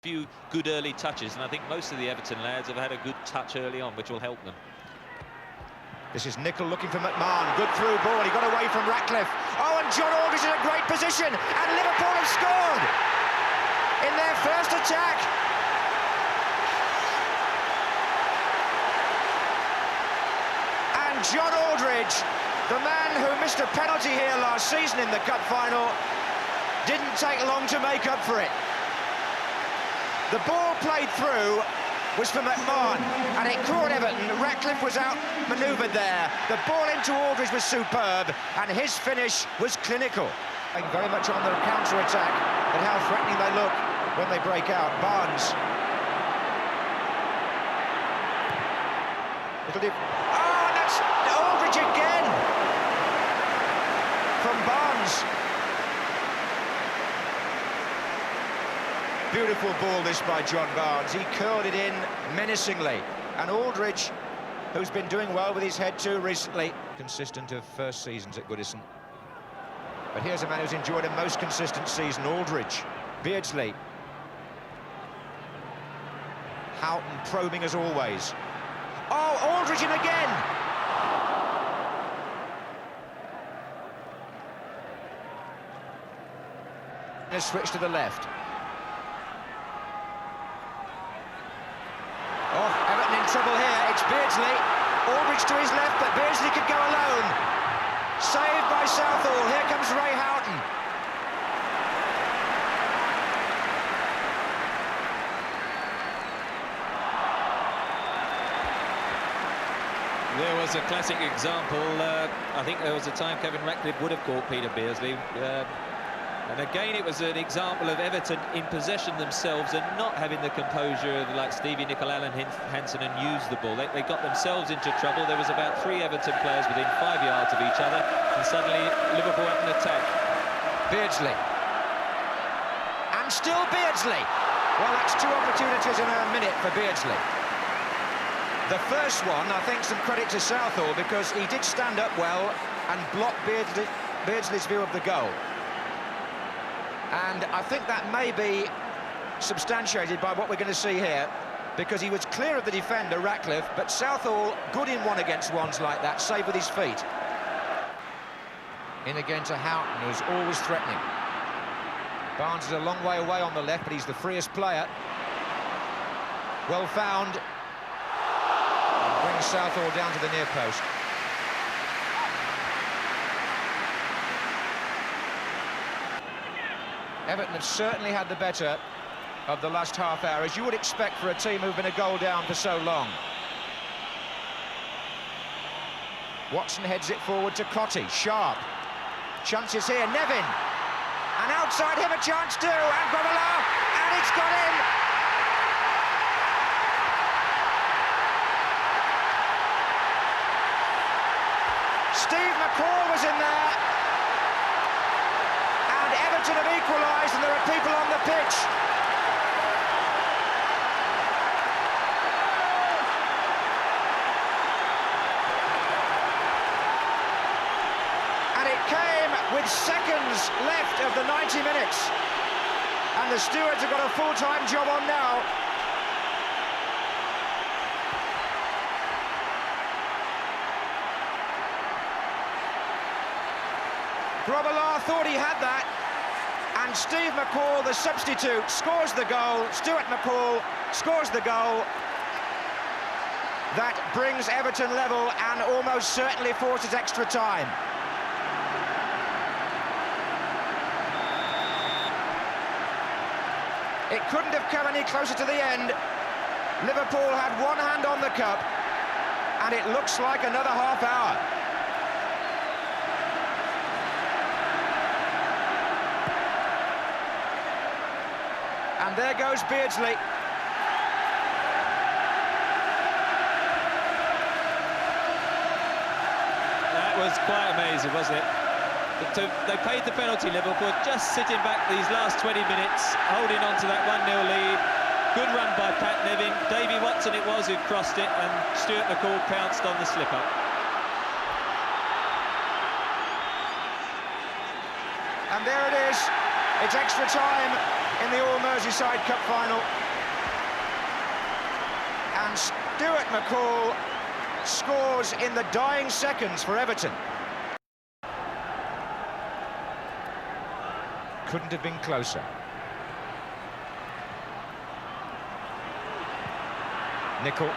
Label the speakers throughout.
Speaker 1: few good early touches, and I think most of the Everton lads have had a good touch early on, which will help them.
Speaker 2: This is Nicol looking for McMahon. Good through ball. He got away from Ratcliffe. Oh, and John Aldridge in a great position. And Liverpool have scored in their first attack. And John Aldridge, the man who missed a penalty here last season in the cup final, didn't take long to make up for it. The ball played through was for McMahon, and it caught Everton. Ratcliffe was out-manoeuvred there. The ball into Aldridge was superb, and his finish was clinical. Very much on the counter-attack, and how threatening they look when they break out. Barnes. Oh, and that's Aldridge again! From Barnes. Beautiful ball this by John Barnes. He curled it in menacingly. And Aldridge, who's been doing well with his head too recently, consistent of first seasons at Goodison. But here's a man who's enjoyed a most consistent season, Aldridge. Beardsley. Houghton probing as always. Oh, Aldridge in again! And a switch to the left. Oh, Everton in trouble here. It's Beardsley. Aldridge to his left, but Beardsley could go alone. Saved by Southall. Here comes Ray Houghton.
Speaker 1: There was a classic example. I think there was a time Kevin Ratcliffe would have caught Peter Beardsley. And again, it was an example of Everton in possession themselves and not having the composure of like Stevie Nicol, Alan Hansen, and use the ball. They got themselves into trouble. There was about 3 Everton players within 5 yards of each other, and suddenly Liverpool had an attack.
Speaker 2: Beardsley. And still Beardsley. Well, that's 2 opportunities in a minute for Beardsley. The first one, I think, some credit to Southall, because he did stand up well and block Beardsley's view of the goal. And I think that may be substantiated by what we're going to see here, because he was clear of the defender, Ratcliffe, but Southall good in 1-against-1s like that, save with his feet. In again to Houghton, who's always threatening. Barnes is a long way away on the left, but he's the freest player. Well found. Brings Southall down to the near post. Everton have certainly had the better of the last half hour, as you would expect for a team who've been a goal down for so long. Watson heads it forward to Cotty. Sharp. Chances here. Nevin. And outside him a chance too. And Grobbelaar. And it's got in. Steve McCall was in there. Everton have equalised, and there are people on the pitch. And it came with seconds left of the 90 minutes. And the stewards have got a full-time job on now. Grobbelaar thought he had that. And Steve McCall, the substitute, scores the goal. Stuart McCall scores the goal. That brings Everton level and almost certainly forces extra time. It couldn't have come any closer to the end. Liverpool had one hand on the cup, and it looks like another half hour. And there goes Beardsley.
Speaker 1: That was quite amazing, wasn't it? They paid the penalty, Liverpool, just sitting back these last 20 minutes, holding on to that 1-0 lead. Good run by Pat Nevin. Davy Watson it was who crossed it, and Stuart McCall pounced on the slip-up. And
Speaker 2: there it is. It's extra time in the Merseyside Cup Final. And Stuart McCall scores in the dying seconds for Everton. Couldn't have been closer. Nickel.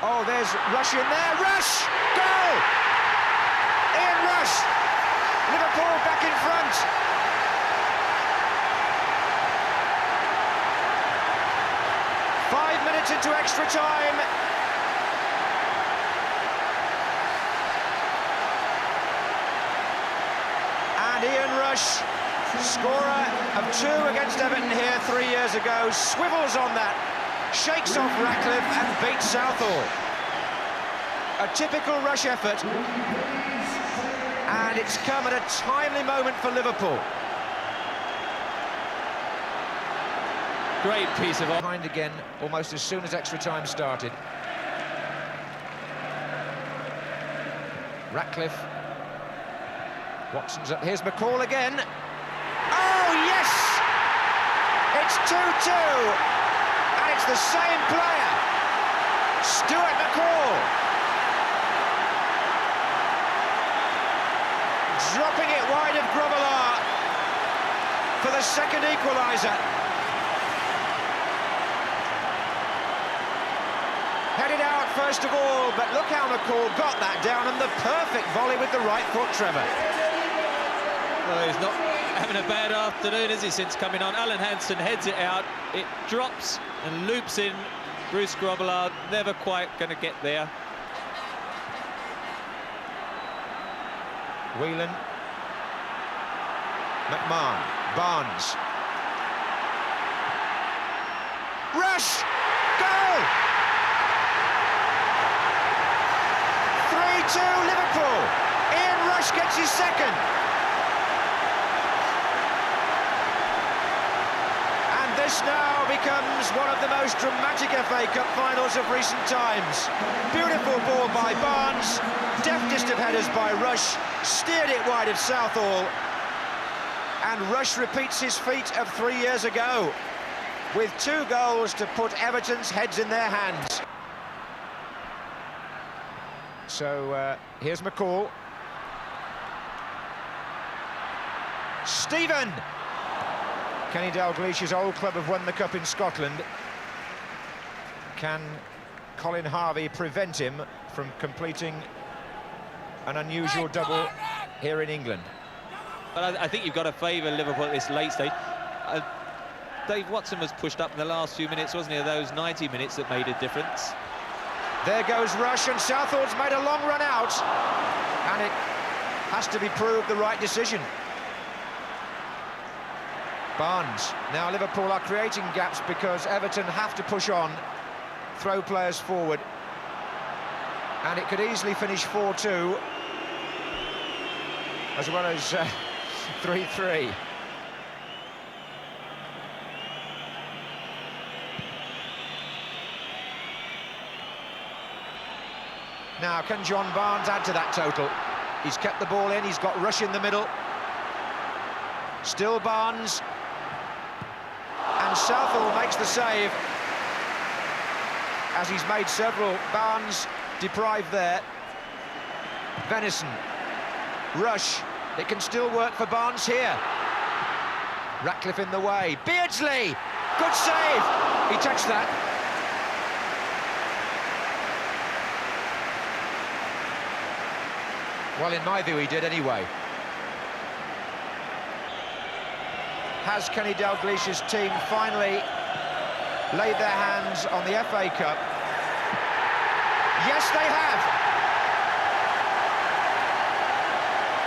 Speaker 2: Oh, there's Rush in there. Rush! Goal! Ian Rush! Liverpool back in front. Five minutes into extra time. And Ian Rush, scorer of 2 against Everton here 3 years ago, swivels on that, shakes off Ratcliffe and beats Southall. A typical Rush effort, and it's come at a timely moment for Liverpool.
Speaker 1: Great piece of...
Speaker 2: Behind again, almost as soon as extra time started. Ratcliffe. Watson's up. Here's McCall again. Oh, yes! It's 2-2. And it's the same player. Stuart McCall. Dropping it wide of Grobbelaar for the second equaliser. Headed out first of all, but look how McCall got that down, and the perfect volley with the right foot, Trevor.
Speaker 1: Well, he's not having a bad afternoon, is he, since coming on? Alan Hansen heads it out, it drops and loops in. Bruce Grobbelaar never quite going to get there.
Speaker 2: Whelan. McMahon. Barnes. Rush! Goal! 3-2 Liverpool. Ian Rush gets his second. And this now becomes one of the most dramatic FA Cup finals of recent times. Beautiful ball by Barnes, deftest of headers by Rush, steered it wide of Southall. And Rush repeats his feat of 3 years ago, with 2 goals to put Everton's heads in their hands. So here's McCall. Stephen! Kenny Dalglish's old club have won the Cup in Scotland. Can Colin Harvey prevent him from completing an unusual double here in England?
Speaker 1: But I think you've got to favour Liverpool at this late stage. Dave Watson was pushed up in the last few minutes, wasn't he? Those 90 minutes that made a difference.
Speaker 2: There goes Rush, and Southall's made a long run out, and it has to be proved the right decision. Barnes. Now Liverpool are creating gaps because Everton have to push on, throw players forward, and it could easily finish 4-2 as well as 3-3. Now, can John Barnes add to that total? He's kept the ball in, he's got Rush in the middle. Still Barnes. And Southall makes the save, as he's made several. Barnes deprived there. Venison. Rush. It can still work for Barnes here. Ratcliffe in the way. Beardsley! Good save! He touched that. Well, in my view, he did anyway. Has Kenny Dalglish's team finally laid their hands on the FA Cup? Yes, they have.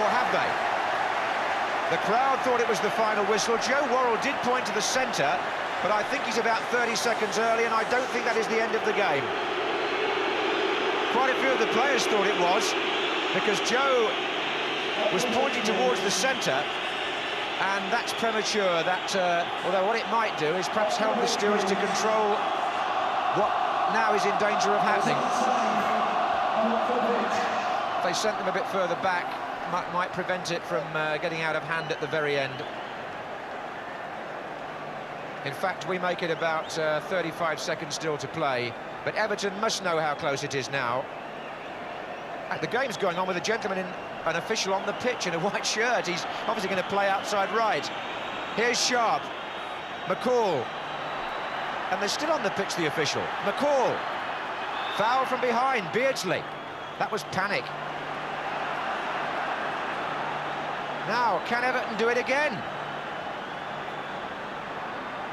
Speaker 2: Or have they? The crowd thought it was the final whistle. Joe Worrell did point to the centre, but I think he's about 30 seconds early, and I don't think that is the end of the game. Quite a few of the players thought it was, because Joe was pointing towards the centre, and that's premature. That, although what it might do is perhaps help the stewards to control what now is in danger of happening. If they sent them a bit further back, might prevent it from getting out of hand at the very end. In fact, we make it about 35 seconds still to play, but Everton must know how close it is now. The game's going on with a gentleman, an official on the pitch in a white shirt. He's obviously going to play outside right. Here's Sharp, McCall, and they're still on the pitch, the official. McCall, foul from behind, Beardsley. That was panic. Now, can Everton do it again?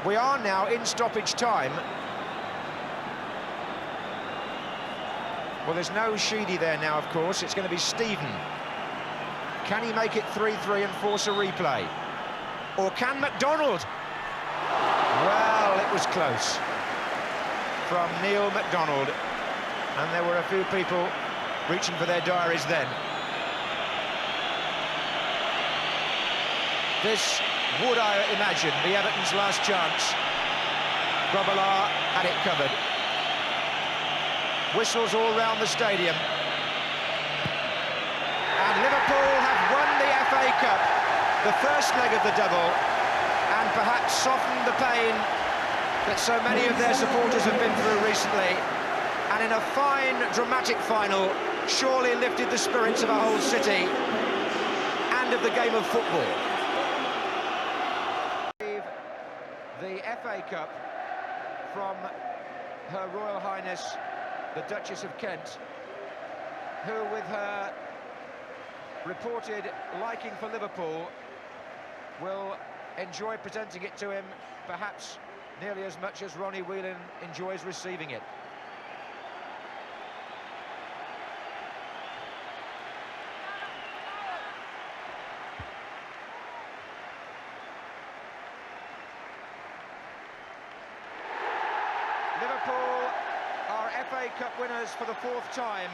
Speaker 2: We are now in stoppage time. Well, there's no Sheedy there now, of course. It's going to be Stephen. Can he make it 3-3 and force a replay? Or can McDonald? Well, it was close. From Neil McDonald. And there were a few people reaching for their diaries then. This would, I imagine, be Everton's last chance. Grobbelaar had it covered. Whistles all round the stadium. And Liverpool have won the FA Cup, the first leg of the double, and perhaps softened the pain that so many of their supporters have been through recently. And in a fine, dramatic final, surely lifted the spirits of a whole city and of the game of football. The FA Cup from Her Royal Highness the Duchess of Kent, who, with her reported liking for Liverpool, will enjoy presenting it to him perhaps nearly as much as Ronnie Whelan enjoys receiving it. Liverpool are FA Cup winners for the 4th time,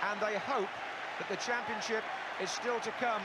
Speaker 2: and they hope that the championship is still to come